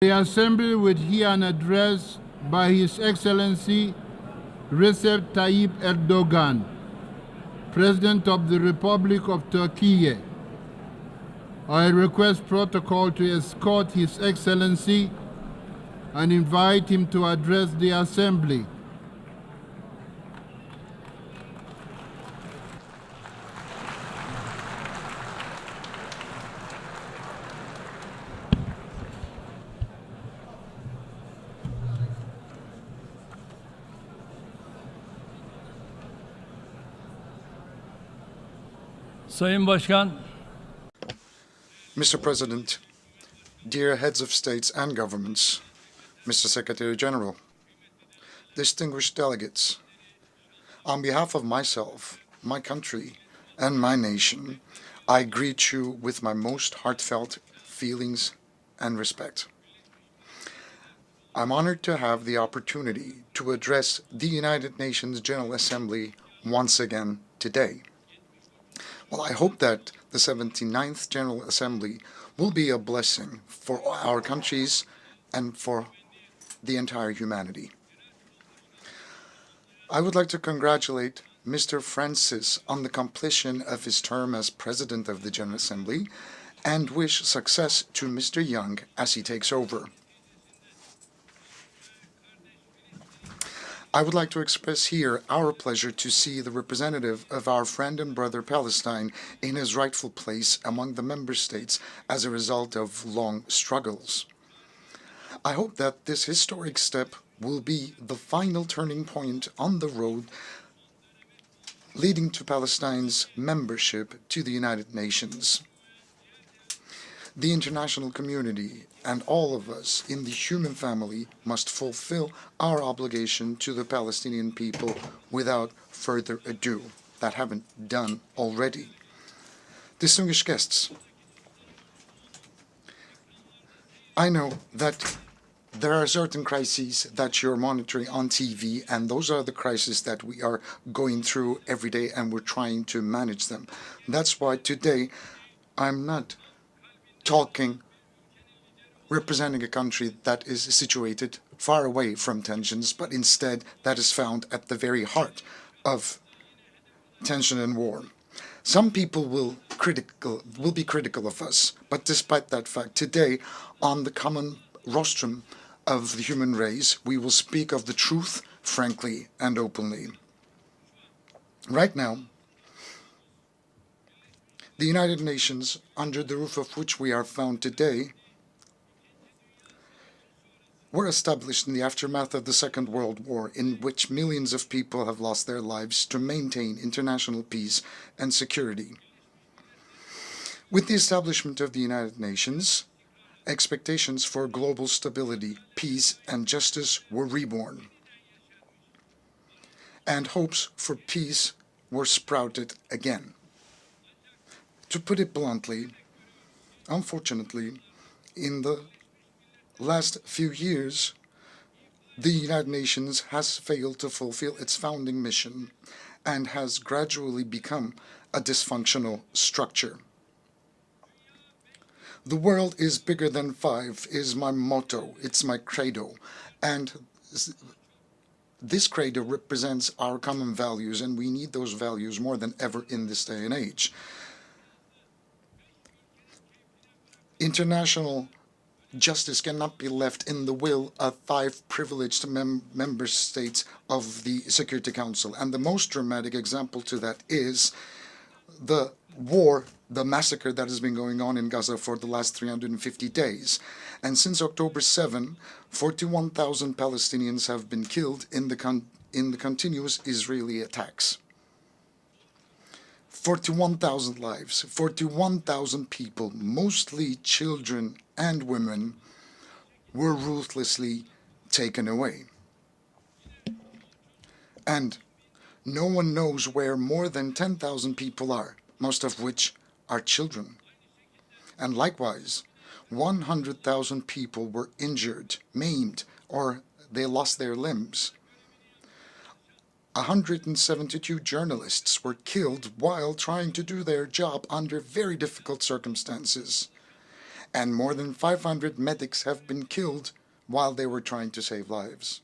The Assembly will hear an address by His Excellency Recep Tayyip Erdoğan, President of the Republic of Turkey. I request protocol to escort His Excellency and invite him to address the Assembly. Sayın Başkan, Mr. President, dear heads of states and governments, Mr. Secretary General, distinguished delegates, on behalf of myself, my country, and my nation, I greet you with my most heartfelt feelings and respect. I'm honored to have the opportunity to address the United Nations General Assembly once again today. Well, I hope that the 79th General Assembly will be a blessing for our countries and for the entire humanity. I would like to congratulate Mr. Francis on the completion of his term as President of the General Assembly and wish success to Mr. Jung as he takes over. I would like to express here our pleasure to see the representative of our friend and brother Palestine in his rightful place among the member states as a result of long struggles. I hope that this historic step will be the final turning point on the road leading to Palestine's membership to the United Nations. The international community and all of us in the human family must fulfill our obligation to the Palestinian people without further ado, that haven't done already. Distinguished guests, I know that there are certain crises that you're monitoring on TV, and those are the crises that we are going through every day, and we're trying to manage them. That's why today I'm not talking representing a country that is situated far away from tensions, but instead that is found at the very heart of tension and war. Some people will be critical of us, but despite that fact, today on the common rostrum of the human race, we will speak of the truth frankly and openly. Right now, the United Nations, under the roof of which we are found today, were established in the aftermath of the Second World War, in which millions of people have lost their lives to maintain international peace and security. With the establishment of the United Nations, expectations for global stability, peace, and justice were reborn, and hopes for peace were sprouted again. To put it bluntly, unfortunately, in the last few years, the United Nations has failed to fulfill its founding mission and has gradually become a dysfunctional structure. The world is bigger than five is my motto, it's my credo, and this credo represents our common values, and we need those values more than ever in this day and age. International justice cannot be left in the will of five privileged member states of the Security Council. And the most dramatic example to that is the war, the massacre that has been going on in Gaza for the last 350 days. And since October 7, 41,000 Palestinians have been killed in the continuous Israeli attacks. 41,000 lives, 41,000 people, mostly children and women, were ruthlessly taken away. And no one knows where more than 10,000 people are, most of which are children. And likewise, 100,000 people were injured, maimed, or they lost their limbs. 172 journalists were killed while trying to do their job under very difficult circumstances. and more than 500 medics have been killed while they were trying to save lives.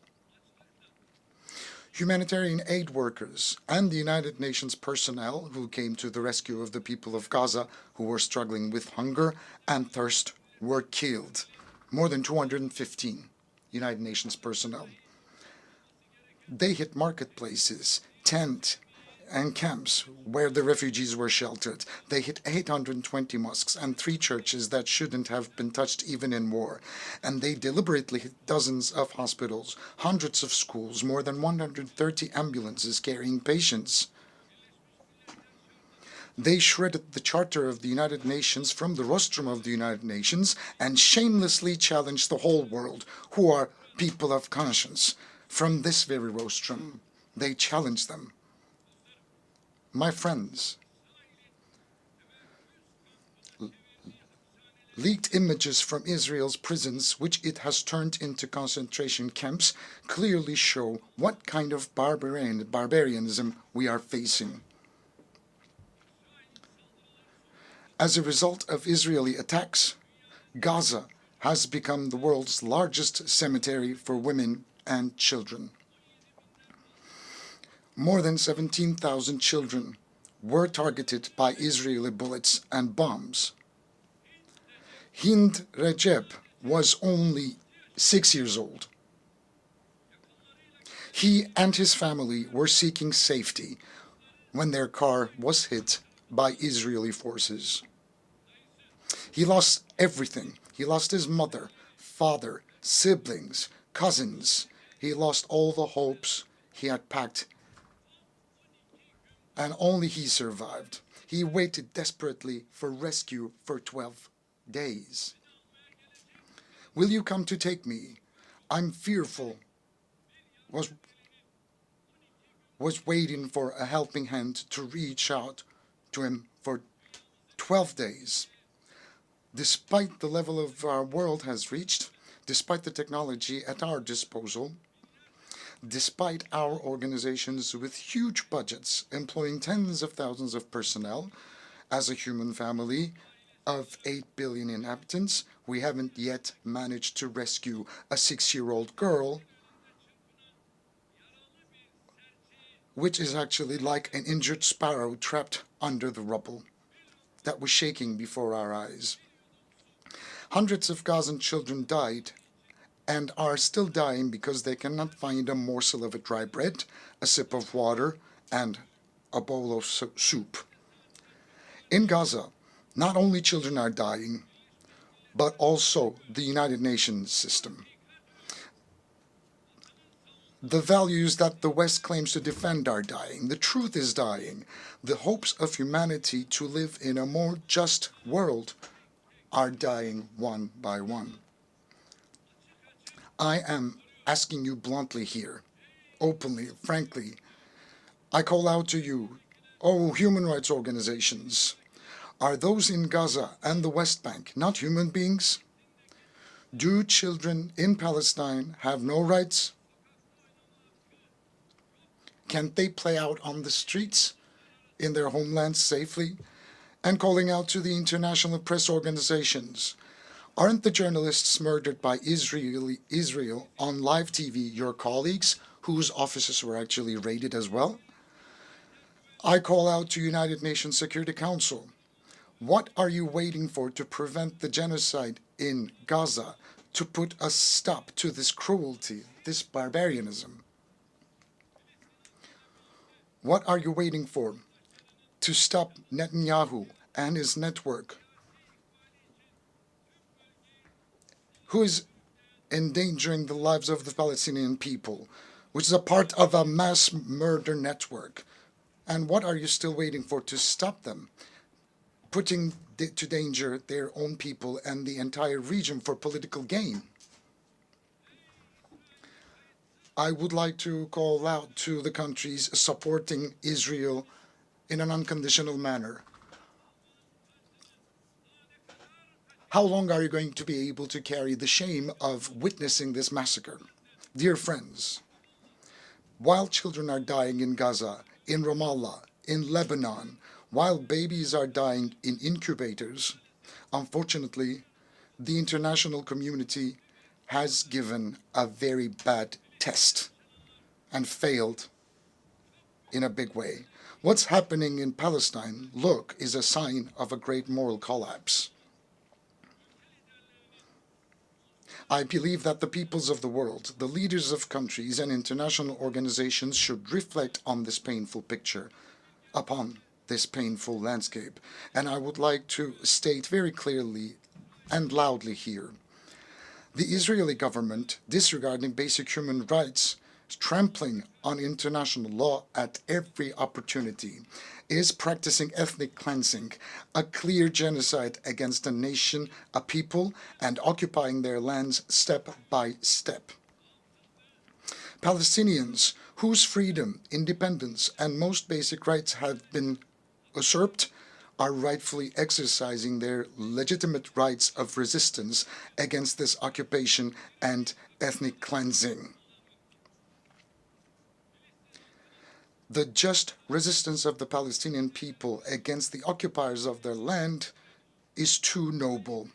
Humanitarian aid workers and the United Nations personnel who came to the rescue of the people of Gaza who were struggling with hunger and thirst were killed. More than 215 United Nations personnel. They hit marketplaces, tents, and camps where the refugees were sheltered. They hit 820 mosques and 3 churches that shouldn't have been touched even in war. And they deliberately hit dozens of hospitals, hundreds of schools, more than 130 ambulances carrying patients. They shredded the Charter of the United Nations from the rostrum of the United Nations and shamelessly challenged the whole world, who are people of conscience, from this very rostrum. They challenged them. My friends, leaked images from Israel's prisons, which it has turned into concentration camps, clearly show what kind of barbarianism we are facing. As a result of Israeli attacks, Gaza has become the world's largest cemetery for women and children. More than 17,000 children were targeted by Israeli bullets and bombs. Hind Recep was only 6 years old. He and his family were seeking safety when their car was hit by Israeli forces. He lost everything. He lost his mother, father, siblings, cousins. He lost all the hopes he had packed, and only he survived. He waited desperately for rescue for 12 days. Will you come to take me? I'm fearful. Was waiting for a helping hand to reach out to him for 12 days. Despite the level of our world has reached, despite the technology at our disposal, despite our organizations with huge budgets employing tens of thousands of personnel, as a human family of 8 billion inhabitants, we haven't yet managed to rescue a 6-year-old girl, which is actually like an injured sparrow trapped under the rubble that was shaking before our eyes. Hundreds of Gazan children died and are still dying because they cannot find a morsel of a dry bread, a sip of water, and a bowl of soup. In Gaza, not only children are dying, but also the United Nations system. The values that the West claims to defend are dying. The truth is dying. The hopes of humanity to live in a more just world are dying one by one. I am asking you bluntly here, openly, frankly. I call out to you, oh, human rights organizations. Are those in Gaza and the West Bank not human beings? Do children in Palestine have no rights? Can't they play out on the streets in their homelands safely? And calling out to the international press organizations, aren't the journalists murdered by Israel on live TV your colleagues, whose offices were actually raided as well? I call out to United Nations Security Council. What are you waiting for to prevent the genocide in Gaza, to put a stop to this cruelty, this barbarianism? What are you waiting for to stop Netanyahu and his network, who is endangering the lives of the Palestinian people, which is a part of a mass murder network? And what are you still waiting for to stop them, putting to danger their own people and the entire region for political gain? I would like to call out to the countries supporting Israel in an unconditional manner. How long are you going to be able to carry the shame of witnessing this massacre? Dear friends, while children are dying in Gaza, in Ramallah, in Lebanon, while babies are dying in incubators, unfortunately, the international community has given a very bad test and failed in a big way. What's happening in Palestine, look, is a sign of a great moral collapse. I believe that the peoples of the world, the leaders of countries and international organizations should reflect on this painful picture, upon this painful landscape. And I would like to state very clearly and loudly here, the Israeli government, disregarding basic human rights, trampling on international law at every opportunity, is practicing ethnic cleansing, a clear genocide against a nation, a people, and occupying their lands step by step. Palestinians, whose freedom, independence, and most basic rights have been usurped, are rightfully exercising their legitimate rights of resistance against this occupation and ethnic cleansing. The just resistance of the Palestinian people against the occupiers of their land is too noble.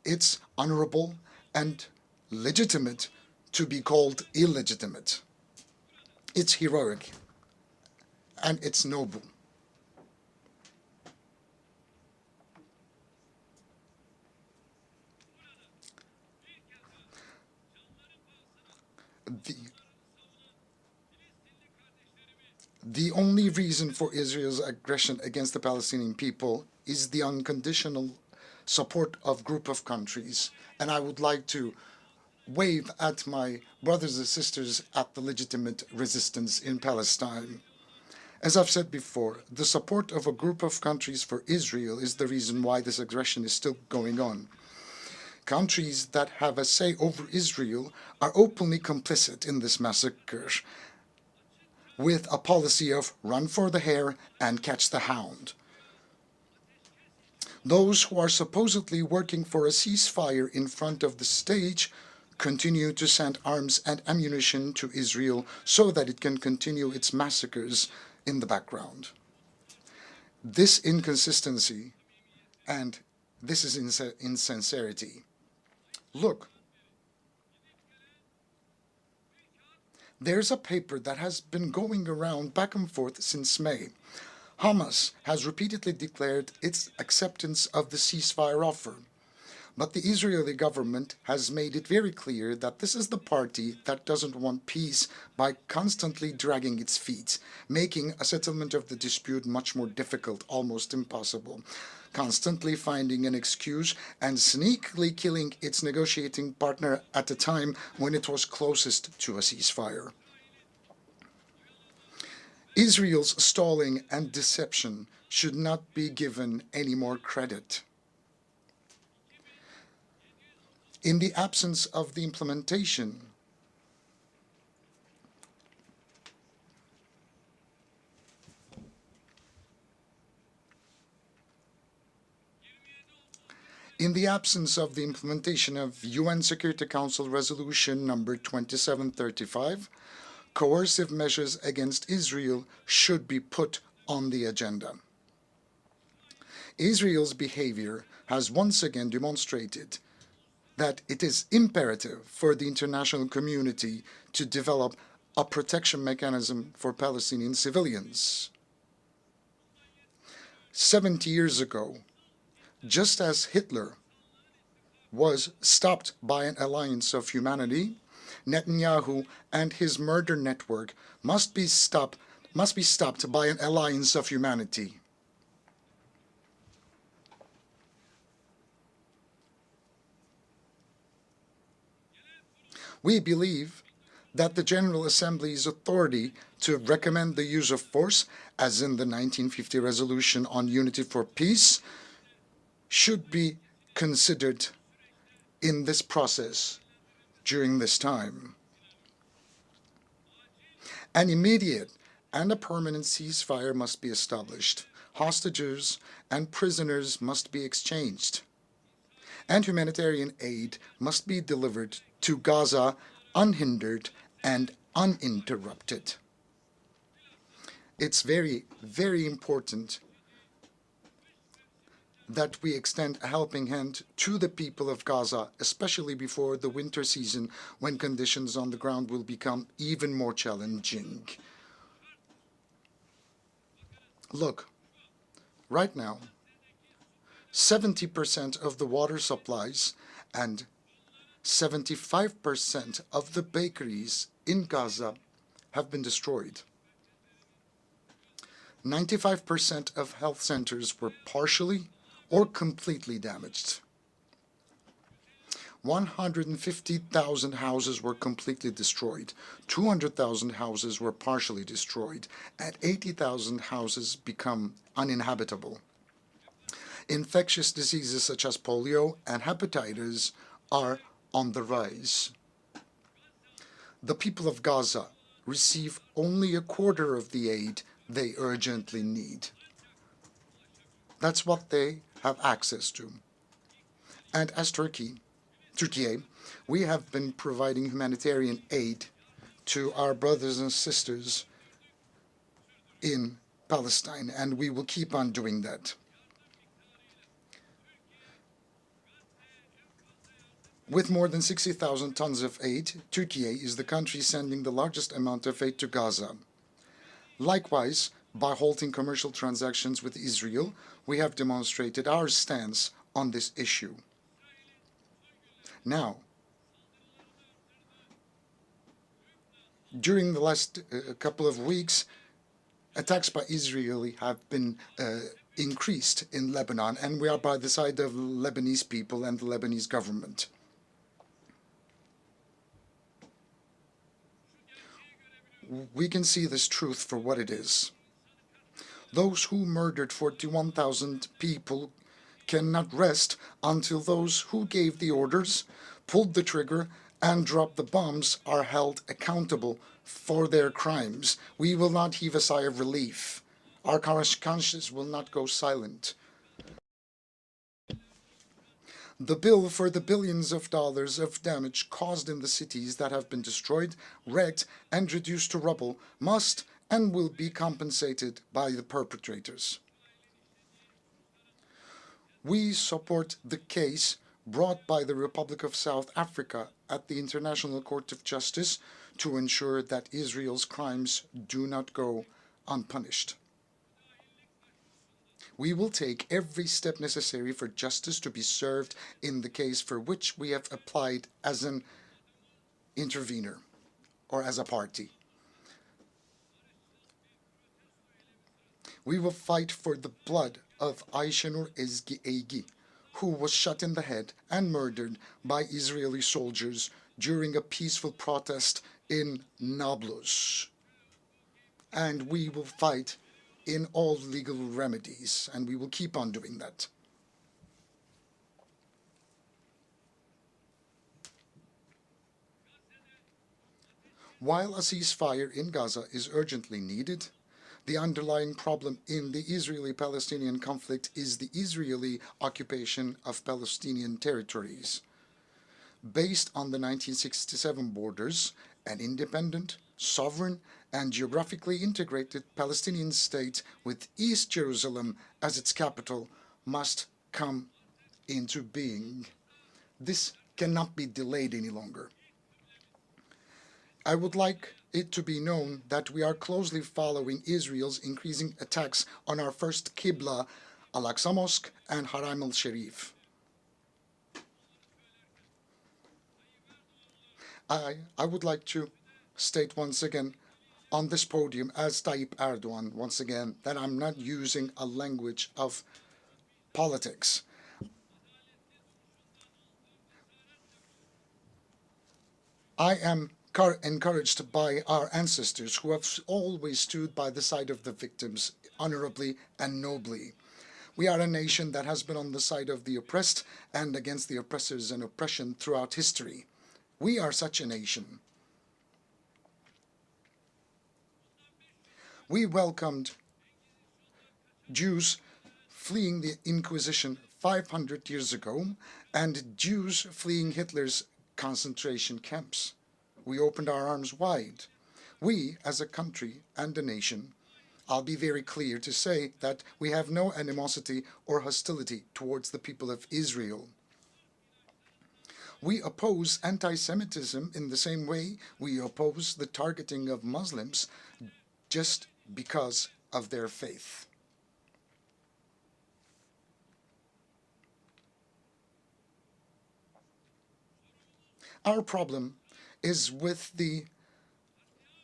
It's honorable and legitimate to be called illegitimate. It's heroic and it's noble. The only reason for Israel's aggression against the Palestinian people is the unconditional support of group of countries. And I would like to wave at my brothers and sisters at the legitimate resistance in Palestine. As I've said before, the support of a group of countries for Israel is the reason why this aggression is still going on. Countries that have a say over Israel are openly complicit in this massacre, with a policy of run for the hare and catch the hound. Those who are supposedly working for a ceasefire in front of the stage continue to send arms and ammunition to Israel so that it can continue its massacres in the background. This inconsistency and this is insincerity. Look, there's a paper that has been going around back and forth since May. Hamas has repeatedly declared its acceptance of the ceasefire offer. But the Israeli government has made it very clear that this is the party that doesn't want peace by constantly dragging its feet, making a settlement of the dispute much more difficult, almost impossible, constantly finding an excuse and sneakily killing its negotiating partner at a time when it was closest to a ceasefire. Israel's stalling and deception should not be given any more credit. In the absence of the implementation of UN Security Council Resolution number 2735, coercive measures against Israel should be put on the agenda. Israel's behavior has once again demonstrated that it is imperative for the international community to develop a protection mechanism for Palestinian civilians. 70 years ago, just as Hitler was stopped by an alliance of humanity, Netanyahu and his murder network must be stopped by an alliance of humanity. We believe that the General Assembly's authority to recommend the use of force, as in the 1950 Resolution on Unity for Peace, should be considered in this process during this time. An immediate and a permanent ceasefire must be established. Hostages and prisoners must be exchanged. And humanitarian aid must be delivered to Gaza unhindered and uninterrupted. It's very, very important that we extend a helping hand to the people of Gaza, especially before the winter season, when conditions on the ground will become even more challenging. Look, right now, 70% of the water supplies and 75% of the bakeries in Gaza have been destroyed. 95% of health centers were partially or completely damaged. 150,000 houses were completely destroyed, 200,000 houses were partially destroyed, and 80,000 houses become uninhabitable. Infectious diseases such as polio and hepatitis are on the rise. The people of Gaza receive only a quarter of the aid they urgently need. That's what they have access to. And as Turkey, we have been providing humanitarian aid to our brothers and sisters in Palestine, and we will keep on doing that. With more than 60,000 tons of aid, Turkey is the country sending the largest amount of aid to Gaza. Likewise, by halting commercial transactions with Israel, we have demonstrated our stance on this issue. Now, during the last couple of weeks, attacks by Israel have been increased in Lebanon, and we are by the side of Lebanese people and the Lebanese government. We can see this truth for what it is. Those who murdered 41,000 people cannot rest until those who gave the orders, pulled the trigger, and dropped the bombs are held accountable for their crimes. We will not heave a sigh of relief. Our conscience will not go silent. The bill for the billions of dollars of damage caused in the cities that have been destroyed, wrecked, and reduced to rubble must and will be compensated by the perpetrators. We support the case brought by the Republic of South Africa at the International Court of Justice to ensure that Israel's crimes do not go unpunished. We will take every step necessary for justice to be served in the case for which we have applied as an intervener or as a party. We will fight for the blood of Ayşenur Ezgi Eygi, who was shot in the head and murdered by Israeli soldiers during a peaceful protest in Nablus. And we will fight in all legal remedies, and we will keep on doing that. While a ceasefire in Gaza is urgently needed, the underlying problem in the Israeli-Palestinian conflict is the Israeli occupation of Palestinian territories. Based on the 1967 borders, an independent, sovereign, and geographically integrated Palestinian state with East Jerusalem as its capital must come into being. This cannot be delayed any longer. I would like it to be known that we are closely following Israel's increasing attacks on our first Qibla, Al-Aqsa Mosque and Haram al-Sharif. I would like to state once again on this podium as Tayyip Erdoğan once again that I'm not using a language of politics. I am encouraged by our ancestors who have always stood by the side of the victims honorably and nobly. We are a nation that has been on the side of the oppressed and against the oppressors and oppression throughout history. We are such a nation. We welcomed Jews fleeing the Inquisition 500 years ago and Jews fleeing Hitler's concentration camps. We opened our arms wide. We, as a country and a nation, I'll be very clear to say that we have no animosity or hostility towards the people of Israel. We oppose anti-Semitism in the same way we oppose the targeting of Muslims just because of their faith. Our problem is with the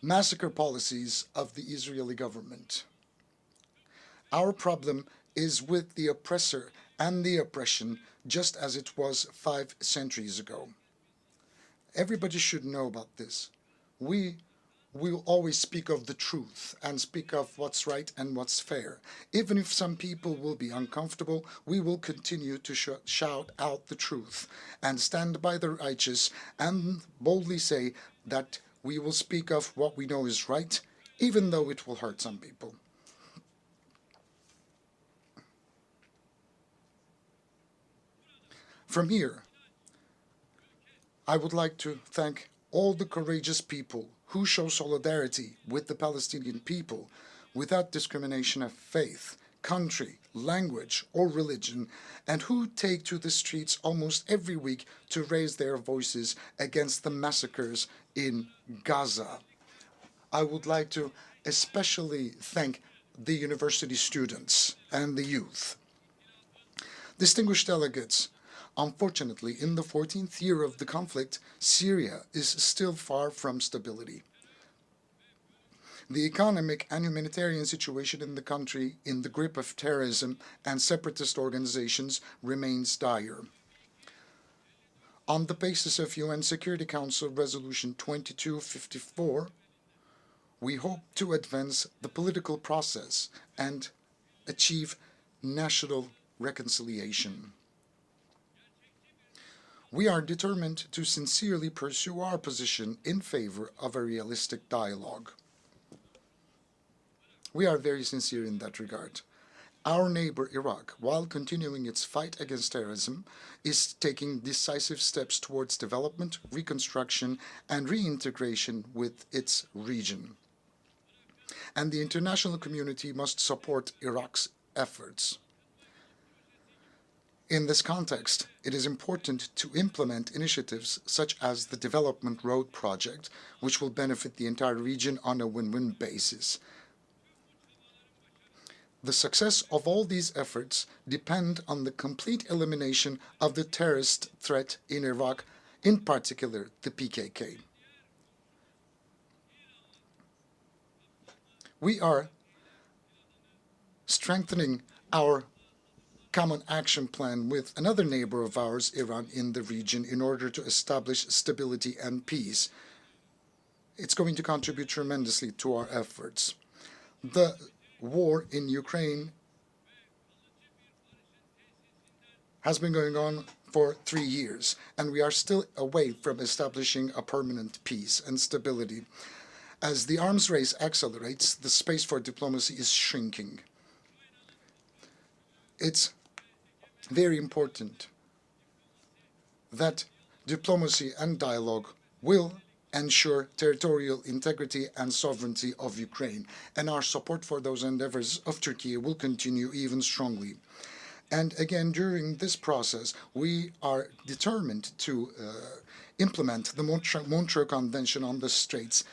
massacre policies of the Israeli government. Our problem is with the oppressor and the oppression, just as it was 5 centuries ago. Everybody should know about this. We will always speak of the truth and speak of what's right and what's fair. Even if some people will be uncomfortable, we will continue to shout out the truth and stand by the righteous and boldly say that we will speak of what we know is right, even though it will hurt some people. From here, I would like to thank all the courageous people who show solidarity with the Palestinian people without discrimination of faith, country, language, or religion, and who take to the streets almost every week to raise their voices against the massacres in Gaza. I would like to especially thank the university students and the youth. Distinguished delegates, unfortunately, in the 14th year of the conflict, Syria is still far from stability. The economic and humanitarian situation in the country, in the grip of terrorism and separatist organizations, remains dire. On the basis of UN Security Council Resolution 2254, we hope to advance the political process and achieve national reconciliation. We are determined to sincerely pursue our position in favor of a realistic dialogue. We are very sincere in that regard. Our neighbor Iraq, while continuing its fight against terrorism, is taking decisive steps towards development, reconstruction, and reintegration with its region. And the international community must support Iraq's efforts. In this context, it is important to implement initiatives such as the Development Road Project, which will benefit the entire region on a win-win basis. The success of all these efforts depend on the complete elimination of the terrorist threat in Iraq, in particular the PKK. We are strengthening our common action plan with another neighbor of ours, Iran, in the region in order to establish stability and peace. It's going to contribute tremendously to our efforts. The war in Ukraine has been going on for 3 years, and we are still away from establishing a permanent peace and stability. As the arms race accelerates, the space for diplomacy is shrinking. It's very important that diplomacy and dialogue will ensure territorial integrity and sovereignty of Ukraine, and our support for those endeavors of Turkey will continue even strongly. And again, during this process, we are determined to implement the Montreux Convention on the Straits.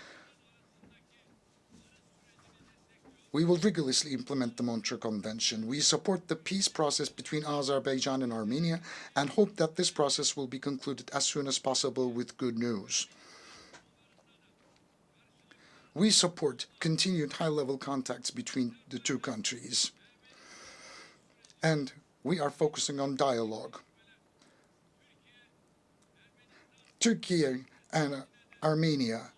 We will rigorously implement the Montreux Convention. We support the peace process between Azerbaijan and Armenia and hope that this process will be concluded as soon as possible with good news. We support continued high-level contacts between the two countries. And we are focusing on dialogue. Turkey and Armenia,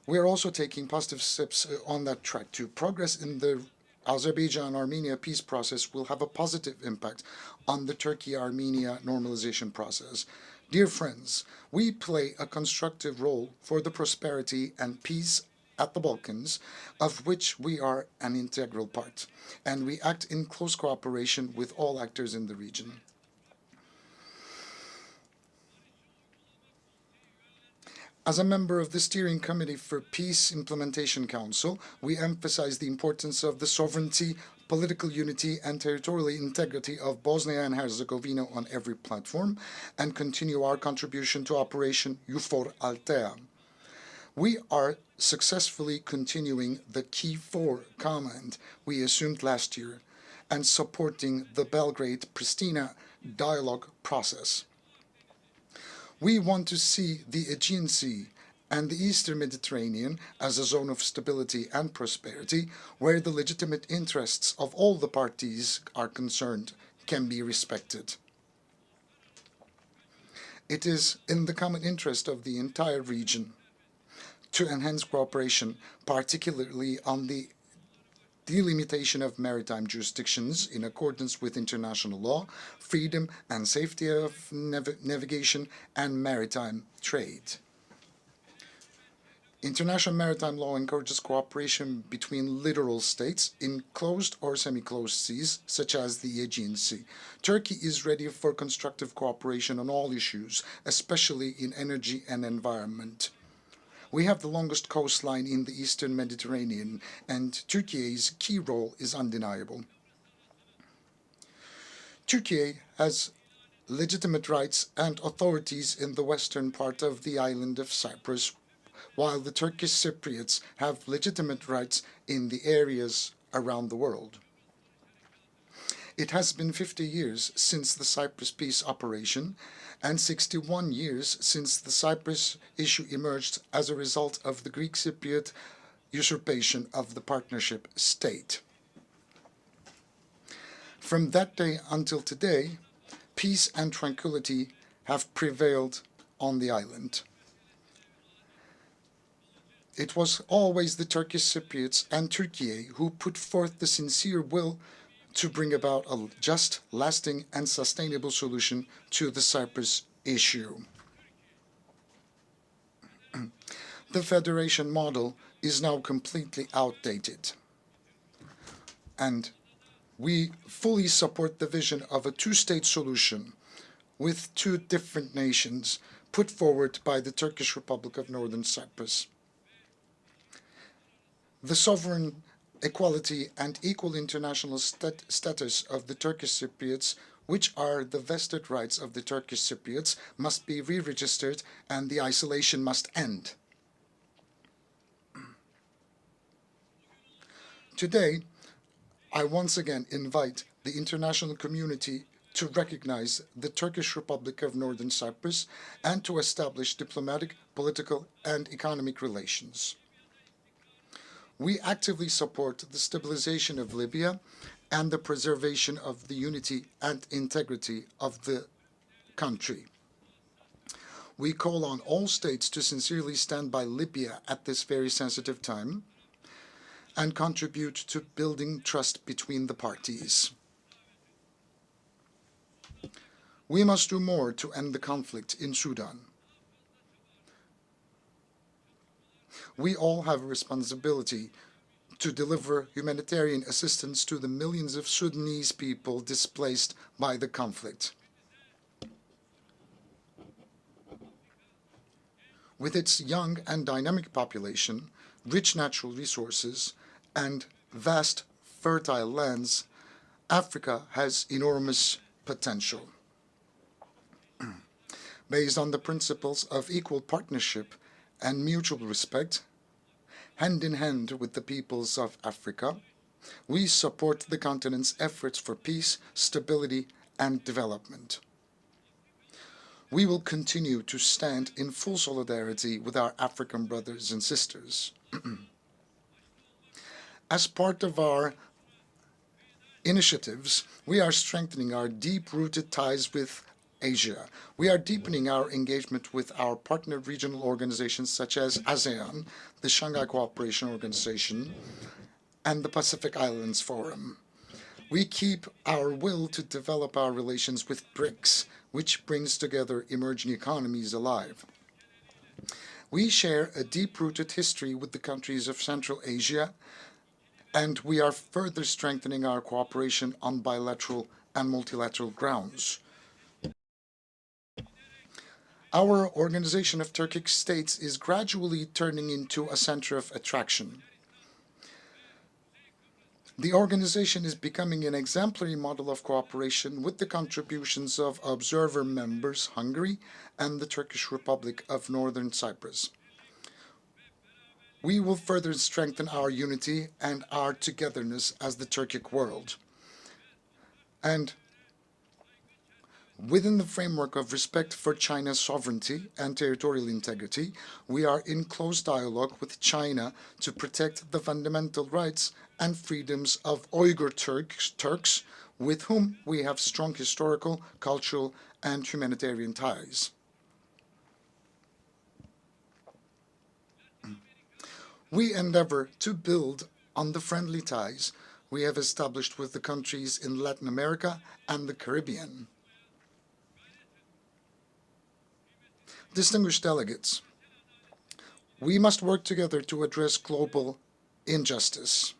we are also taking positive steps on that track too. Progress in the Azerbaijan-Armenia peace process will have a positive impact on the Turkey-Armenia normalization process. Dear friends, we play a constructive role for the prosperity and peace at the Balkans, of which we are an integral part, and we act in close cooperation with all actors in the region. As a member of the Steering Committee for Peace Implementation Council, we emphasize the importance of the sovereignty, political unity and territorial integrity of Bosnia and Herzegovina on every platform, and continue our contribution to Operation EUFOR Althea. We are successfully continuing the Key 4 command we assumed last year and supporting the Belgrade-Pristina dialogue process. We want to see the Aegean Sea and the Eastern Mediterranean as a zone of stability and prosperity where the legitimate interests of all the parties are concerned can be respected. It is in the common interest of the entire region to enhance cooperation, particularly on the delimitation of maritime jurisdictions in accordance with international law, freedom and safety of navigation, and maritime trade. International maritime law encourages cooperation between littoral states in closed or semi-closed seas, such as the Aegean Sea. Turkey is ready for constructive cooperation on all issues, especially in energy and environment. We have the longest coastline in the Eastern Mediterranean, and Turkey's key role is undeniable. Turkey has legitimate rights and authorities in the western part of the island of Cyprus, while the Turkish Cypriots have legitimate rights in the areas around the world. It has been 50 years since the Cyprus peace operation and 61 years since the Cyprus issue emerged as a result of the Greek Cypriot usurpation of the partnership state. From that day until today, peace and tranquility have prevailed on the island. It was always the Turkish Cypriots and Turkey who put forth the sincere will to bring about a just, lasting and sustainable solution to the Cyprus issue. The federation model is now completely outdated, and we fully support the vision of a two-state solution with two different nations put forward by the Turkish Republic of Northern Cyprus. The sovereign equality and equal international status of the Turkish Cypriots, which are the vested rights of the Turkish Cypriots, must be re-registered and the isolation must end. Today, I once again invite the international community to recognize the Turkish Republic of Northern Cyprus and to establish diplomatic, political, and economic relations. We actively support the stabilization of Libya and the preservation of the unity and integrity of the country. We call on all states to sincerely stand by Libya at this very sensitive time and contribute to building trust between the parties. We must do more to end the conflict in Sudan. We all have a responsibility to deliver humanitarian assistance to the millions of Sudanese people displaced by the conflict. With its young and dynamic population, rich natural resources, and vast fertile lands, Africa has enormous potential. Based on the principles of equal partnership and mutual respect, hand in hand with the peoples of Africa, we support the continent's efforts for peace, stability, and development. We will continue to stand in full solidarity with our African brothers and sisters. As part of our initiatives, we are strengthening our deep-rooted ties with Asia. We are deepening our engagement with our partner regional organizations such as ASEAN, the Shanghai Cooperation Organization, and the Pacific Islands Forum. We keep our will to develop our relations with BRICS, which brings together emerging economies alive. We share a deep-rooted history with the countries of Central Asia, and we are further strengthening our cooperation on bilateral and multilateral grounds. Our Organization of Turkic States is gradually turning into a center of attraction. The organization is becoming an exemplary model of cooperation with the contributions of observer members Hungary and the Turkish Republic of Northern Cyprus. We will further strengthen our unity and our togetherness as the Turkic world. And within the framework of respect for China's sovereignty and territorial integrity, we are in close dialogue with China to protect the fundamental rights and freedoms of Uyghur Turks, with whom we have strong historical, cultural, and humanitarian ties. We endeavor to build on the friendly ties we have established with the countries in Latin America and the Caribbean. Distinguished delegates, we must work together to address global injustice.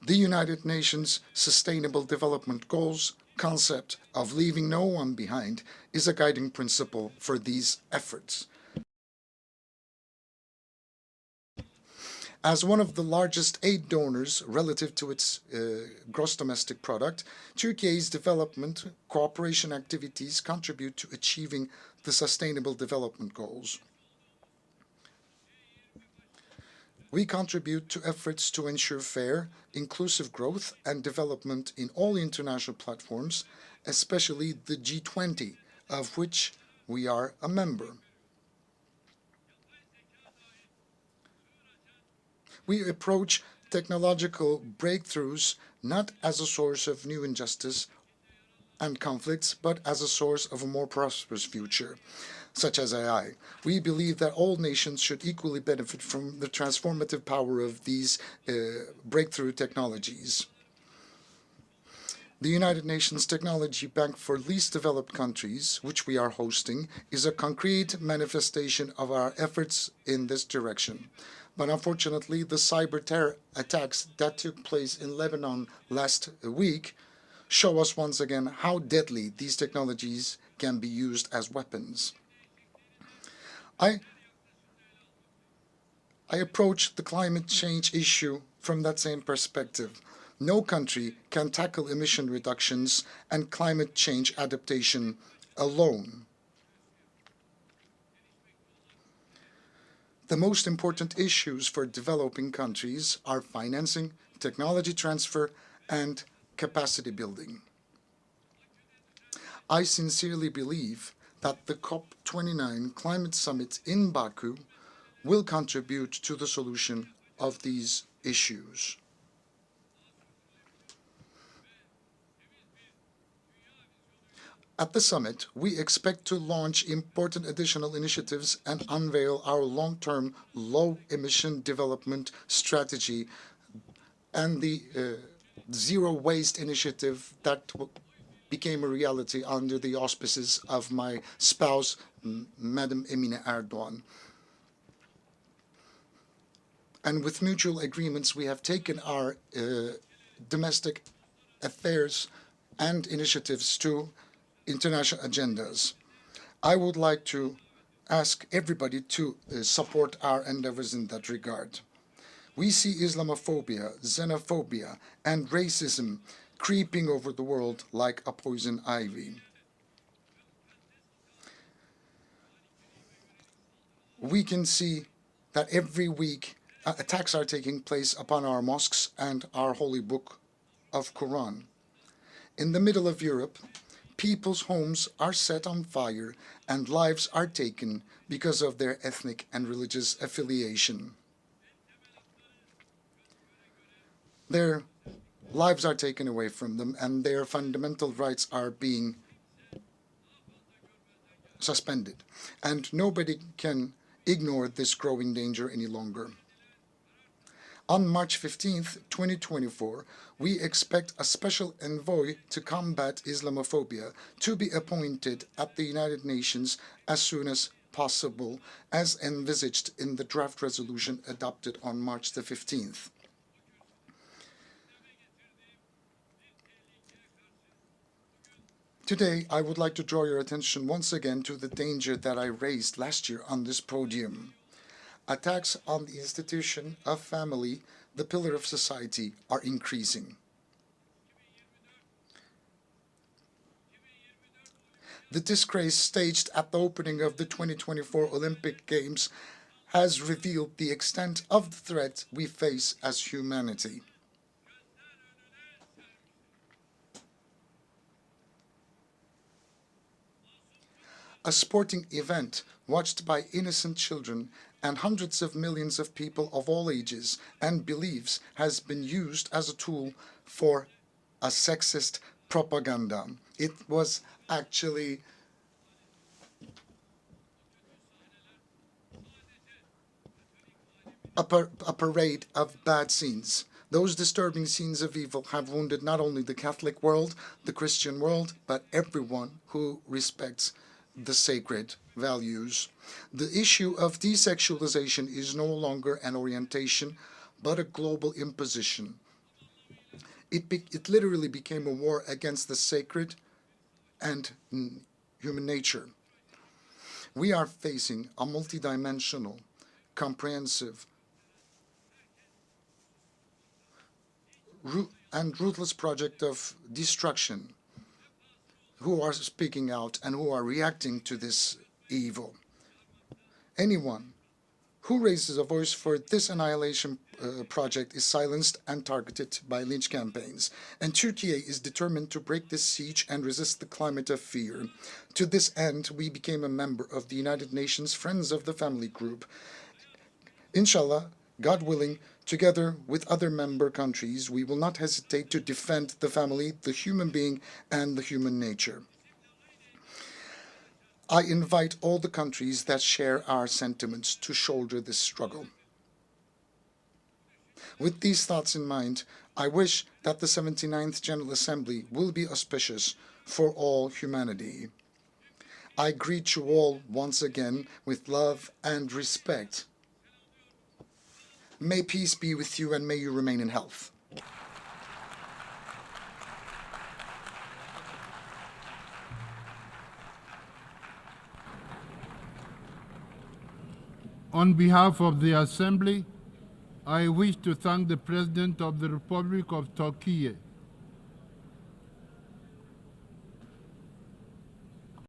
The United Nations Sustainable Development Goals concept of leaving no one behind is a guiding principle for these efforts. As one of the largest aid donors relative to its gross domestic product, Turkey's development cooperation activities contribute to achieving the Sustainable Development Goals. We contribute to efforts to ensure fair, inclusive growth and development in all international platforms, especially the G20, of which we are a member. We approach technological breakthroughs not as a source of new injustice and conflicts, but as a source of a more prosperous future, such as AI. We believe that all nations should equally benefit from the transformative power of these breakthrough technologies. The United Nations Technology Bank for Least Developed Countries, which we are hosting, is a concrete manifestation of our efforts in this direction. But unfortunately, the cyber terror attacks that took place in Lebanon last week show us once again how deadly these technologies can be used as weapons. I approach the climate change issue from that same perspective. No country can tackle emission reductions and climate change adaptation alone. The most important issues for developing countries are financing, technology transfer, and capacity building. I sincerely believe that the COP29 Climate Summit in Baku will contribute to the solution of these issues. At the summit, we expect to launch important additional initiatives and unveil our long-term low-emission development strategy and the zero waste initiative that became a reality under the auspices of my spouse, Madam Emine Erdoğan. And with mutual agreements, we have taken our domestic affairs and initiatives to international agendas. I would like to ask everybody to support our endeavors in that regard. We see Islamophobia, xenophobia, and racism creeping over the world like a poison ivy. We can see that every week attacks are taking place upon our mosques and our holy book of Quran. In the middle of Europe, people's homes are set on fire and lives are taken because of their ethnic and religious affiliation. Their lives are taken away from them and their fundamental rights are being suspended. And nobody can ignore this growing danger any longer. On March 15th, 2024, we expect a special envoy to combat Islamophobia to be appointed at the United Nations as soon as possible, as envisaged in the draft resolution adopted on March the 15th. Today, I would like to draw your attention once again to the danger that I raised last year on this podium. Attacks on the institution of family, the pillar of society, are increasing. The disgrace staged at the opening of the 2024 Olympic Games has revealed the extent of the threat we face as humanity. A sporting event watched by innocent children and hundreds of millions of people of all ages and beliefs has been used as a tool for a sexist propaganda. It was actually a parade of bad scenes. Those disturbing scenes of evil have wounded not only the Catholic world, the Christian world, but everyone who respects the sacred values. The issue of desexualization is no longer an orientation, but a global imposition. It literally became a war against the sacred and human nature. We are facing a multidimensional, comprehensive, and ruthless project of destruction who are speaking out and who are reacting to this evil. Anyone who raises a voice for this annihilation project is silenced and targeted by lynch campaigns. And Turkey is determined to break this siege and resist the climate of fear. To this end, we became a member of the United Nations Friends of the Family Group. Inshallah, God willing, together with other member countries, we will not hesitate to defend the family, the human being, and the human nature. I invite all the countries that share our sentiments to shoulder this struggle. With these thoughts in mind, I wish that the 79th General Assembly will be auspicious for all humanity. I greet you all once again with love and respect. May peace be with you and may you remain in health. On behalf of the Assembly, I wish to thank the President of the Republic of Turkey